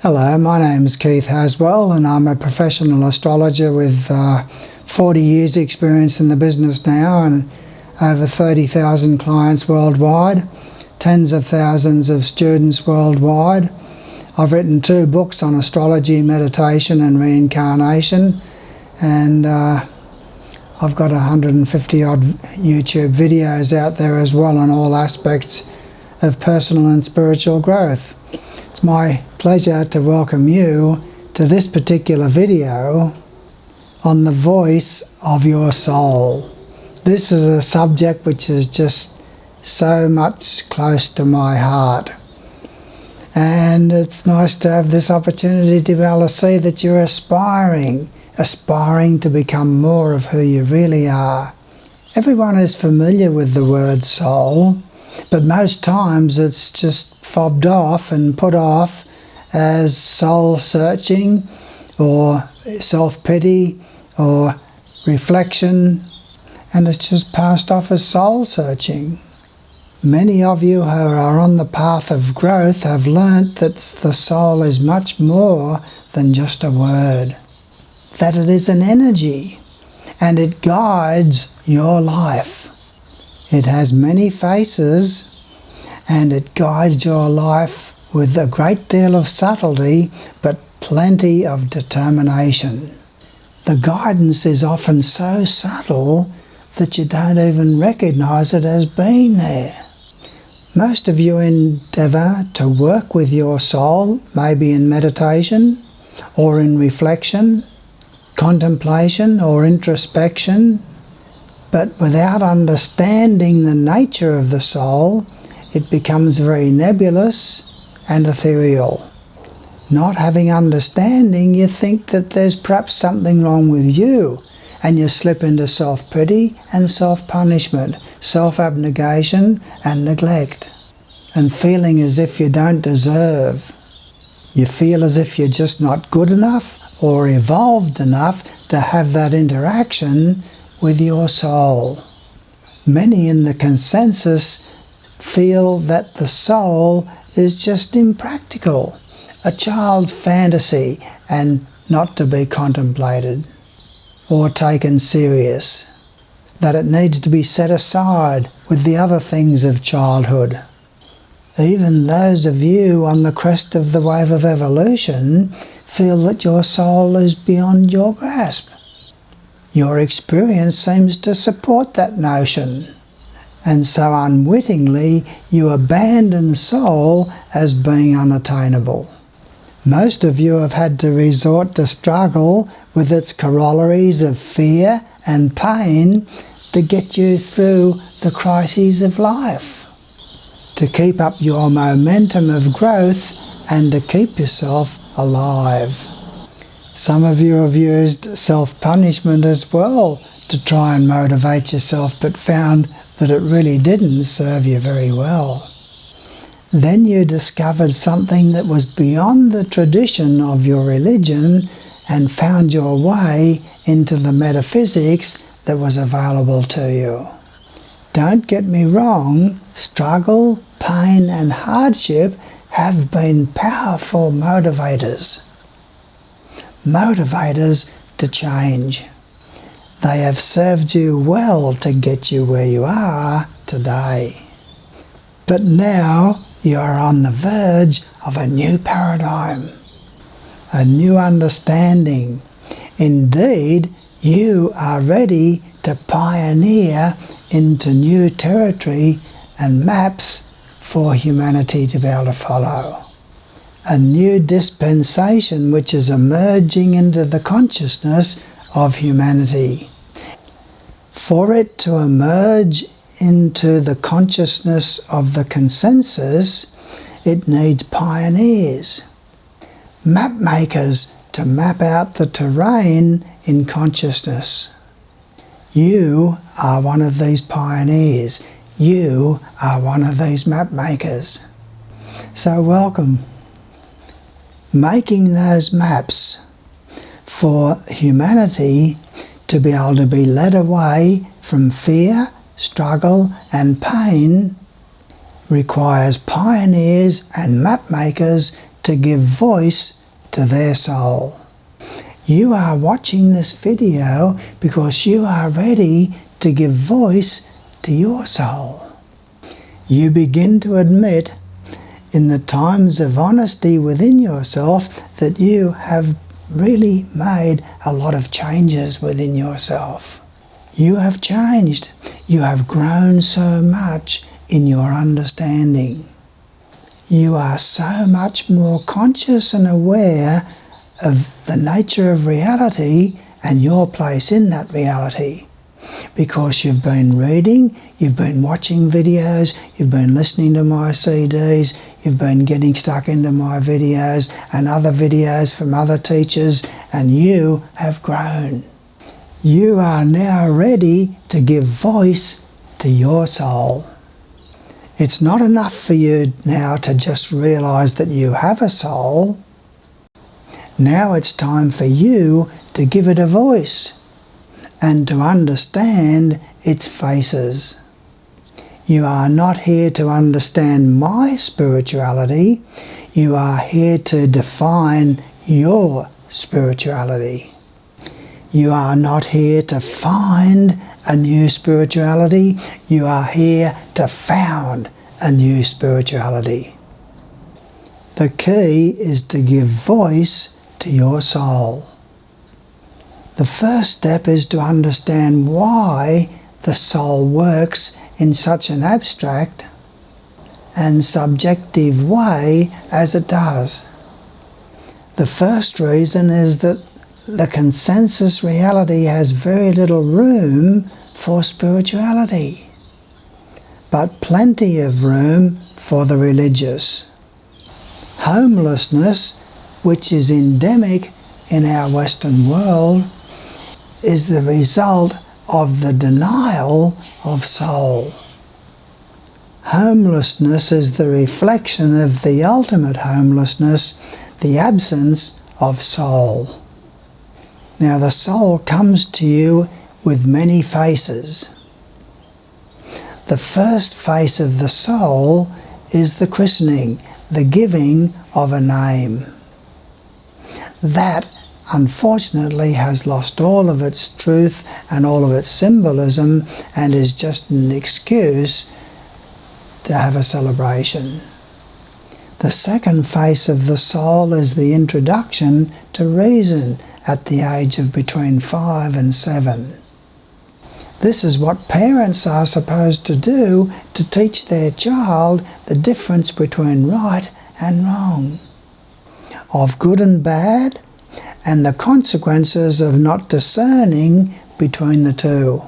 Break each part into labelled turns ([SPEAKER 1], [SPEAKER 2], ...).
[SPEAKER 1] Hello, my name is Keith Haswell and I'm a professional astrologer with 40 years experience in the business now and over 30,000 clients worldwide, tens of thousands of students worldwide. I've written 2 books on astrology, meditation and reincarnation, and I've got 150 odd YouTube videos out there as well on all aspects of personal and spiritual growth. It's my pleasure to welcome you to this particular video on the voice of your soul. This is a subject which is just so much close to my heart. And it's nice to have this opportunity to be able to see that you're aspiring to become more of who you really are. Everyone is familiar with the word soul, but most times it's just fobbed off and put off as soul searching or self-pity or reflection, and it's just passed off as soul searching. Many of you who are on the path of growth have learnt that the soul is much more than just a word, that it is an energy and it guides your life. It has many faces and it guides your life with a great deal of subtlety but plenty of determination. The guidance is often so subtle that you don't even recognize it as being there. Most of you endeavor to work with your soul, maybe in meditation or in reflection, contemplation or introspection, but without understanding the nature of the soul, it becomes very nebulous and ethereal. Not having understanding, you think that there's perhaps something wrong with you, and you slip into self-pity and self-punishment, self-abnegation and neglect, and feeling as if you don't deserve. You feel as if you're just not good enough or evolved enough to have that interaction with your soul. Many in the consensus feel that the soul is just impractical, a child's fantasy and not to be contemplated or taken serious, that it needs to be set aside with the other things of childhood. Even those of you on the crest of the wave of evolution feel that your soul is beyond your grasp. Your experience seems to support that notion, and so unwittingly you abandon soul as being unattainable. Most of you have had to resort to struggle with its corollaries of fear and pain to get you through the crises of life, to keep up your momentum of growth and to keep yourself alive. Some of you have used self-punishment as well to try and motivate yourself, but found that it really didn't serve you very well. Then you discovered something that was beyond the tradition of your religion and found your way into the metaphysics that was available to you. Don't get me wrong, struggle, pain and hardship have been powerful motivators to change. They have served you well to get you where you are today. But now you are on the verge of a new paradigm, a new understanding. Indeed, you are ready to pioneer into new territory and maps for humanity to be able to follow. A new dispensation which is emerging into the consciousness of humanity. For it to emerge into the consciousness of the consensus, it needs pioneers, map makers to map out the terrain in consciousness. You are one of these pioneers. You are one of these map makers. So welcome. Making those maps for humanity to be able to be led away from fear, struggle and pain requires pioneers and map makers to give voice to their soul. You are watching this video because you are ready to give voice to your soul. You begin to admit in the times of honesty within yourself that you have really made a lot of changes within yourself. You have changed. You have grown so much in your understanding. You are so much more conscious and aware of the nature of reality and your place in that reality. Because you've been reading, you've been watching videos, you've been listening to my CDs, you've been getting stuck into my videos and other videos from other teachers, and you have grown. You are now ready to give voice to your soul. It's not enough for you now to just realize that you have a soul. Now it's time for you to give it a voice and to understand its faces. You are not here to understand my spirituality. You are here to define your spirituality. You are not here to find a new spirituality. You are here to found a new spirituality. The key is to give voice to your soul. The first step is to understand why the soul works in such an abstract and subjective way as it does. The first reason is that the consensus reality has very little room for spirituality, but plenty of room for the religious. Homelessness, which is endemic in our Western world, is the result of the denial of soul. Homelessness is the reflection of the ultimate homelessness, the absence of soul. Now the soul comes to you with many faces. The first face of the soul is the christening, the giving of a name. That, unfortunately, has lost all of its truth and all of its symbolism and is just an excuse to have a celebration. The second face of the soul is the introduction to reason at the age of between 5 and 7. This is what parents are supposed to do to teach their child the difference between right and wrong, of good and bad, and the consequences of not discerning between the two.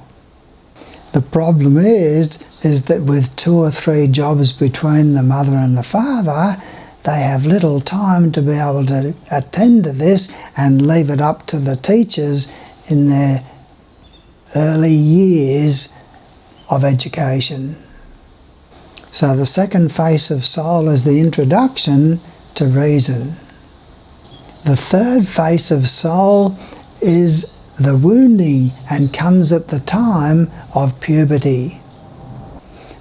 [SPEAKER 1] The problem is that with 2 or 3 jobs between the mother and the father, they have little time to be able to attend to this and leave it up to the teachers in their early years of education. So the second face of soul is the introduction to reason. The third face of soul is the wounding and comes at the time of puberty.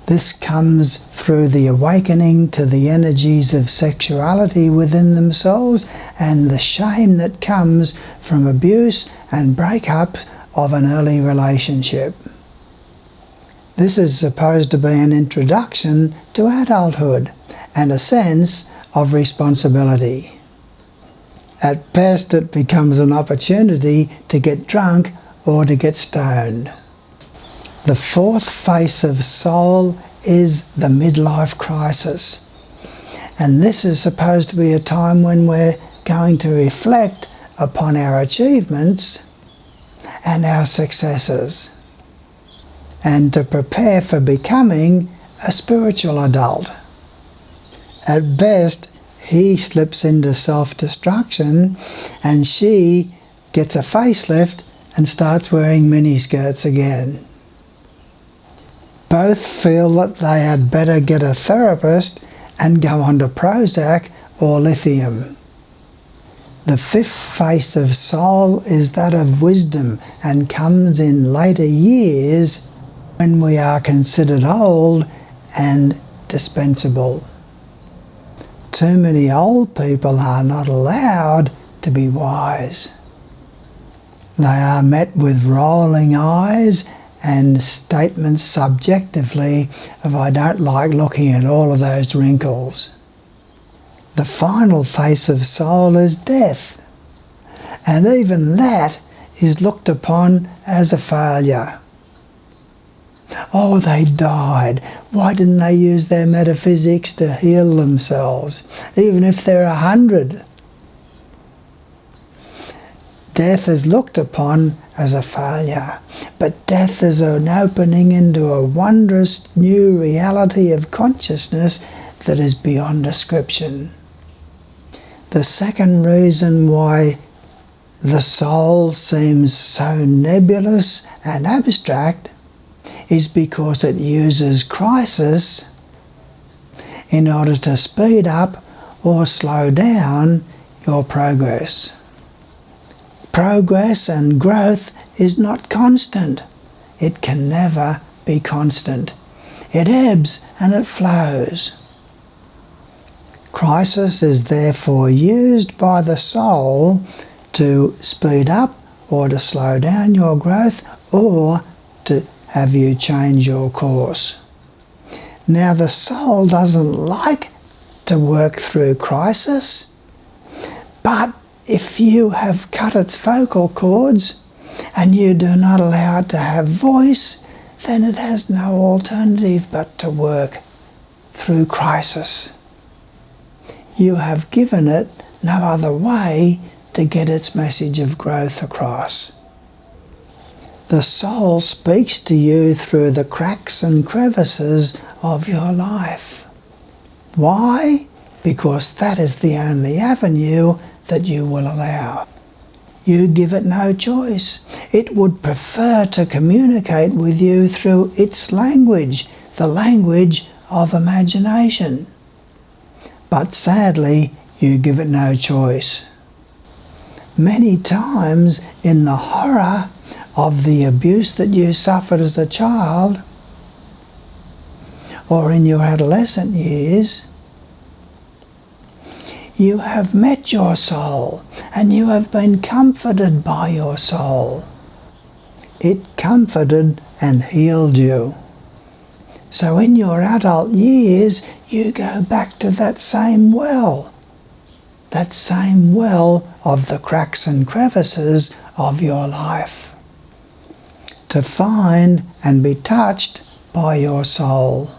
[SPEAKER 1] This comes through the awakening to the energies of sexuality within themselves and the shame that comes from abuse and breakup of an early relationship. This is supposed to be an introduction to adulthood and a sense of responsibility. At best, it becomes an opportunity to get drunk or to get stoned. The fourth face of soul is the midlife crisis. And this is supposed to be a time when we're going to reflect upon our achievements and our successes, and to prepare for becoming a spiritual adult. At best, he slips into self-destruction and she gets a facelift and starts wearing miniskirts again. Both feel that they had better get a therapist and go on to Prozac or lithium. The fifth face of soul is that of wisdom and comes in later years when we are considered old and dispensable. Too many old people are not allowed to be wise. They are met with rolling eyes and statements subjectively of "I don't like looking at all of those wrinkles." The final face of soul is death, and even that is looked upon as a failure. Oh, they died. Why didn't they use their metaphysics to heal themselves, even if they're 100? Death is looked upon as a failure, but death is an opening into a wondrous new reality of consciousness that is beyond description. The second reason why the soul seems so nebulous and abstract is because it uses crisis in order to speed up or slow down your progress. Progress and growth is not constant. It can never be constant. It ebbs and it flows. Crisis is therefore used by the soul to speed up or to slow down your growth, or to have you change your course. Now, the soul doesn't like to work through crisis, but if you have cut its vocal cords and you do not allow it to have voice, then it has no alternative but to work through crisis. You have given it no other way to get its message of growth across. The soul speaks to you through the cracks and crevices of your life. Why? Because that is the only avenue that you will allow. You give it no choice. It would prefer to communicate with you through its language, the language of imagination. But sadly, you give it no choice. Many times in the horror of the abuse that you suffered as a child or in your adolescent years, you have met your soul and you have been comforted by your soul. It comforted and healed you. So in your adult years, you go back to that same well of the cracks and crevices of your life, to find and be touched by your soul.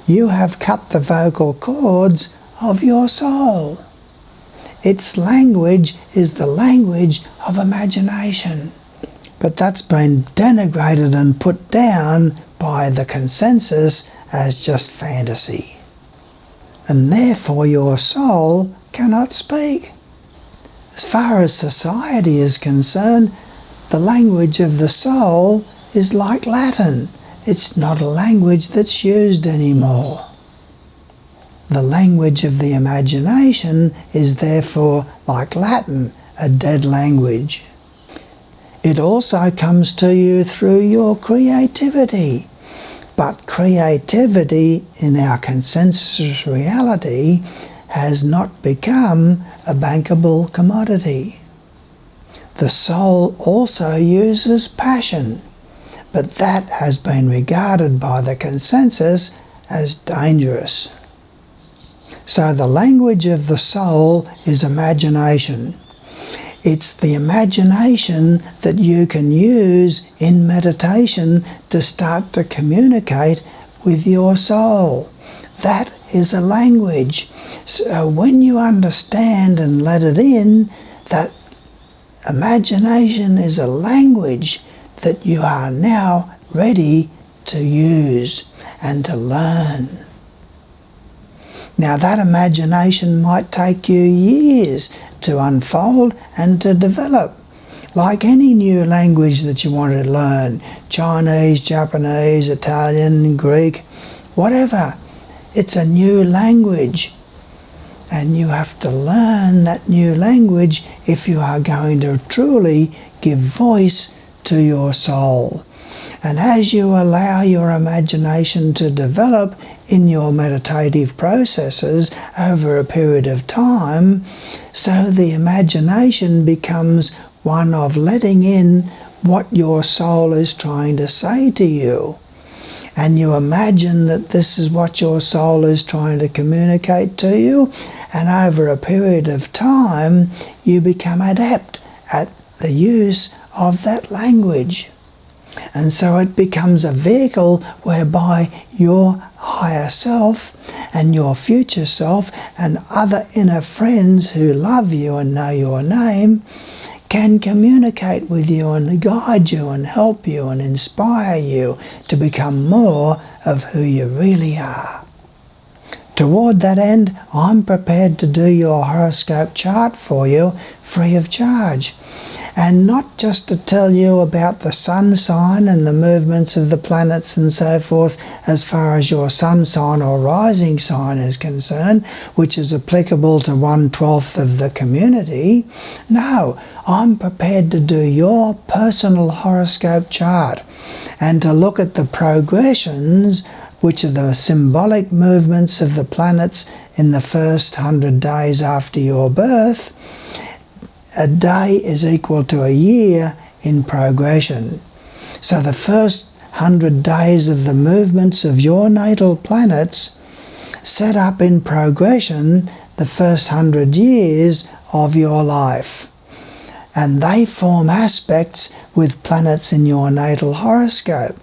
[SPEAKER 1] You have cut the vocal cords of your soul. Its language is the language of imagination, but that's been denigrated and put down by the consensus as just fantasy. And therefore your soul cannot speak. As far as society is concerned, the language of the soul is like Latin. It's not a language that's used anymore. The language of the imagination is therefore like Latin, a dead language. It also comes to you through your creativity. But creativity in our consensus reality has not become a bankable commodity. The soul also uses passion, but that has been regarded by the consensus as dangerous. So the language of the soul is imagination. It's the imagination that you can use in meditation to start to communicate with your soul. That is a language. So when you understand and let it in, that imagination is a language that you are now ready to use and to learn. Now that imagination might take you years to unfold and to develop. Like any new language that you want to learn, Chinese, Japanese, Italian, Greek, whatever. It's a new language. And you have to learn that new language if you are going to truly give voice to your soul. And as you allow your imagination to develop in your meditative processes over a period of time, so the imagination becomes one of letting in what your soul is trying to say to you. And you imagine that this is what your soul is trying to communicate to you, and over a period of time you become adept at the use of that language. And so it becomes a vehicle whereby your higher self and your future self and other inner friends who love you and know your name can communicate with you and guide you and help you and inspire you to become more of who you really are. Toward that end, I'm prepared to do your horoscope chart for you free of charge. And not just to tell you about the sun sign and the movements of the planets and so forth as far as your sun sign or rising sign is concerned, which is applicable to 1/12 of the community. No, I'm prepared to do your personal horoscope chart and to look at the progressions, which are the symbolic movements of the planets in the first 100 days after your birth. A day is equal to a year in progression. So the first 100 days of the movements of your natal planets set up in progression the first 100 years of your life. And they form aspects with planets in your natal horoscope.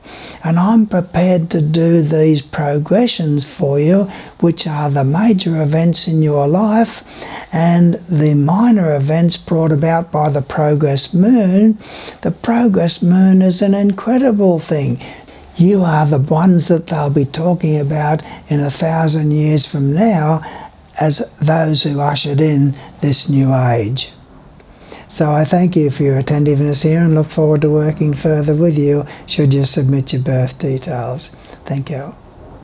[SPEAKER 1] And I'm prepared to do these progressions for you, which are the major events in your life and the minor events brought about by the progress moon. The progress moon is an incredible thing. You are the ones that they'll be talking about in 1,000 years from now as those who ushered in this new age. So I thank you for your attentiveness here and look forward to working further with you should you submit your birth details. Thank you.